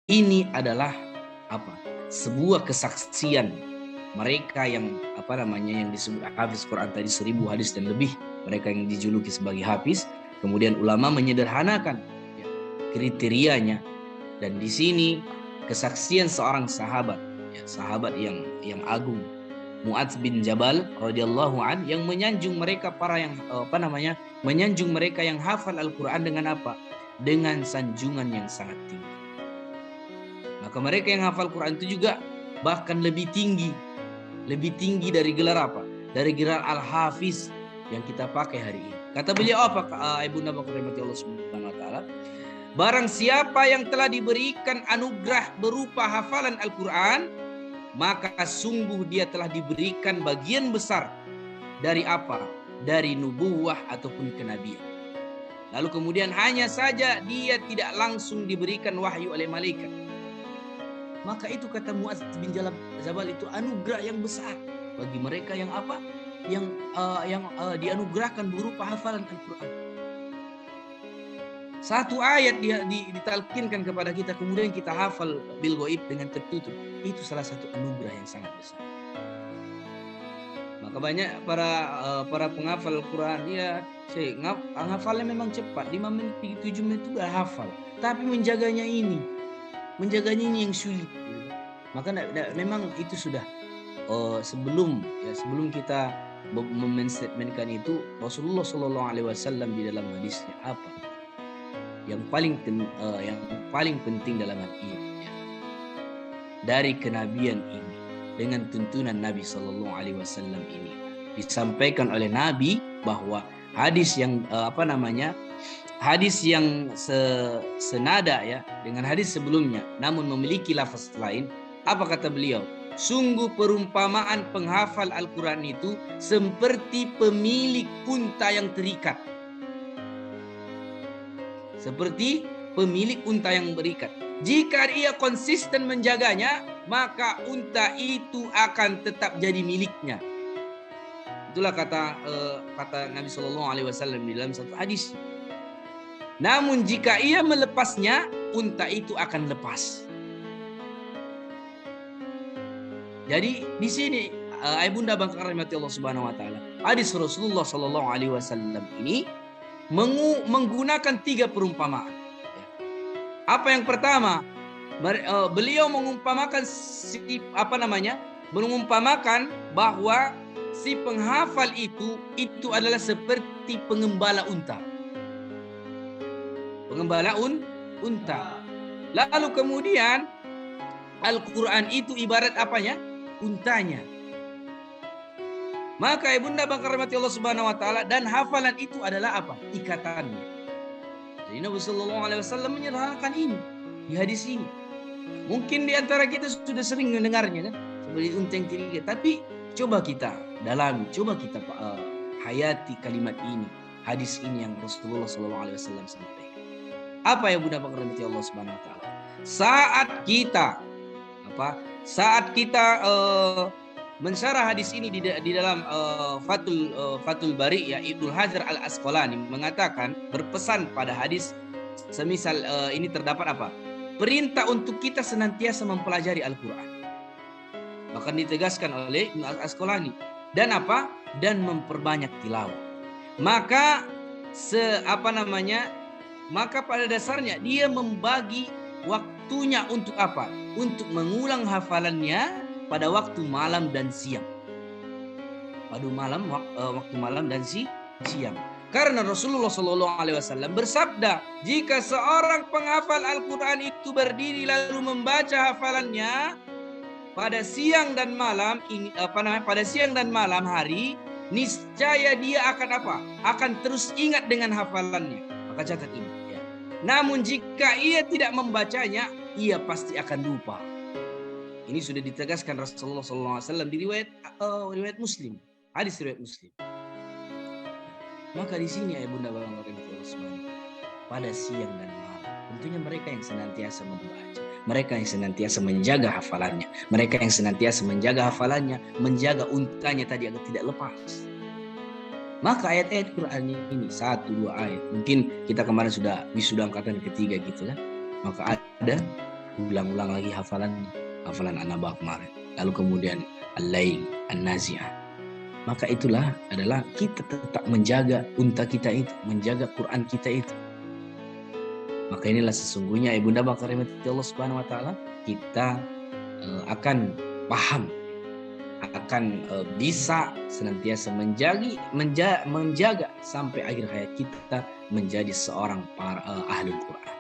Ini adalah apa? Sebuah kesaksian mereka yang yang disebut hafiz Quran tadi 1000 hadis dan lebih, mereka yang dijuluki sebagai hafiz. Kemudian ulama menyederhanakan kriterianya, dan di sini kesaksian seorang sahabat, sahabat yang agung, Mu'adz bin Jabal radhiyallahu an, yang menyanjung mereka para yang menyanjung mereka yang hafal Al-Quran dengan apa? Dengan sanjungan yang sangat tinggi. Maka mereka yang hafal Quran itu juga bahkan lebih tinggi dari gelar apa? Dari gelar Al-Hafiz yang kita pakai hari ini. Kata beliau apa? Ibunda Bakrimati Allah Subhanahu wa taala, barang siapa yang telah diberikan anugerah berupa hafalan Al-Quran, maka sungguh dia telah diberikan bagian besar dari apa? Dari nubuwah ataupun kenabian. Lalu kemudian hanya saja dia tidak langsung diberikan wahyu oleh malaikat. Maka itu kata Mu'adz bin Jabal itu anugerah yang besar bagi mereka yang apa? Yang dianugerahkan berupa hafalan Al-Quran. Satu ayat ditalkinkan kepada kita, kemudian kita hafal bil ghaib dengan tertutup. Itu salah satu anugerah yang sangat besar. Maka banyak para penghafal Al-Quran, hafalnya memang cepat, 5 menit, 7 menit itu udah hafal. Tapi menjaganya ini yang sulit. Maka memang itu sudah sebelum kita menstatementkan itu, Rasulullah SAW di dalam hadisnya apa yang paling penting dalam hal ini, dari kenabian ini dengan tuntunan Nabi SAW ini disampaikan oleh Nabi bahwa hadis yang hadis yang senada dengan hadis sebelumnya namun memiliki lafaz lain. Apa kata beliau? Sungguh perumpamaan penghafal Al-Quran itu seperti pemilik unta yang terikat. Seperti pemilik unta yang berikat. Jika ia konsisten menjaganya, maka unta itu akan tetap jadi miliknya. Itulah kata Nabi SAW di dalam satu hadis. Namun jika ia melepasnya, unta itu akan lepas. Jadi di sini Ibunda Bangka rahmati Allah Subhanahu wa taala, hadis Rasulullah SAW ini menggunakan 3 perumpamaan. Apa yang pertama? Beliau mengumpamakan mengumpamakan bahwa si penghafal itu adalah seperti pengembala unta. Unta. Lalu kemudian Al-Quran itu ibarat apanya? Untanya. Maka Ibunda Bangka rahmati Allah Subhanahu wa taala, dan hafalan itu adalah apa? Ikatannya. Jadi Nabi sallallahu alaihi wasallam menyerahkan ini di hadis ini. Mungkin di antara kita sudah sering mendengarnya kan, seperti unta yang terikat, tapi coba kita dalami, coba kita hayati kalimat ini, hadis ini yang Rasulullah sallallahu alaihi wasallam sampaikan. Apa ya Bunda Bangka rahmati Allah Subhanahu wa taala? Saat kita mensyarah hadis ini di dalam Fathul Bari, ya, Ibnu Hajar Al-Asqalani mengatakan, berpesan pada hadis semisal ini terdapat apa? Perintah untuk kita senantiasa mempelajari Al-Quran. Bahkan ditegaskan oleh Ibnu Al-Asqalani. Dan apa? Dan memperbanyak tilawah. Maka maka pada dasarnya dia membagi waktunya untuk apa? Untuk mengulang hafalannya pada waktu malam dan siang. Waktu malam dan siang. Karena Rasulullah SAW bersabda, jika seorang penghafal Al-Quran itu berdiri lalu membaca hafalannya pada siang dan malam hari, niscaya dia akan apa? Akan terus ingat dengan hafalannya. Maka catat ini. Ya. Namun jika ia tidak membacanya, ia pasti akan lupa. Ini sudah ditegaskan Rasulullah SAW di riwayat Muslim, hadis riwayat Muslim. Maka di sini ya Bunda Bangka pada siang dan malam, tentunya mereka yang senantiasa membaca, mereka yang senantiasa menjaga hafalannya, menjaga untanya tadi agar tidak lepas. Maka ayat-ayat Quran ini 1-2 ayat, mungkin kita kemarin sudah wisuda angkatan ketiga gitu kan. Maka ada ulang-ulang lagi hafalan An-Naba kemarin. Lalu kemudian Al-Lail, An-Nazi'ah. Maka itulah adalah kita tetap menjaga unta kita itu, menjaga Quran kita itu. Maka inilah sesungguhnya Ibunda Bakar Allah Subhanahu wa taala, kita akan paham, akan bisa senantiasa menjaga sampai akhir hayat kita menjadi seorang ahlul Quran.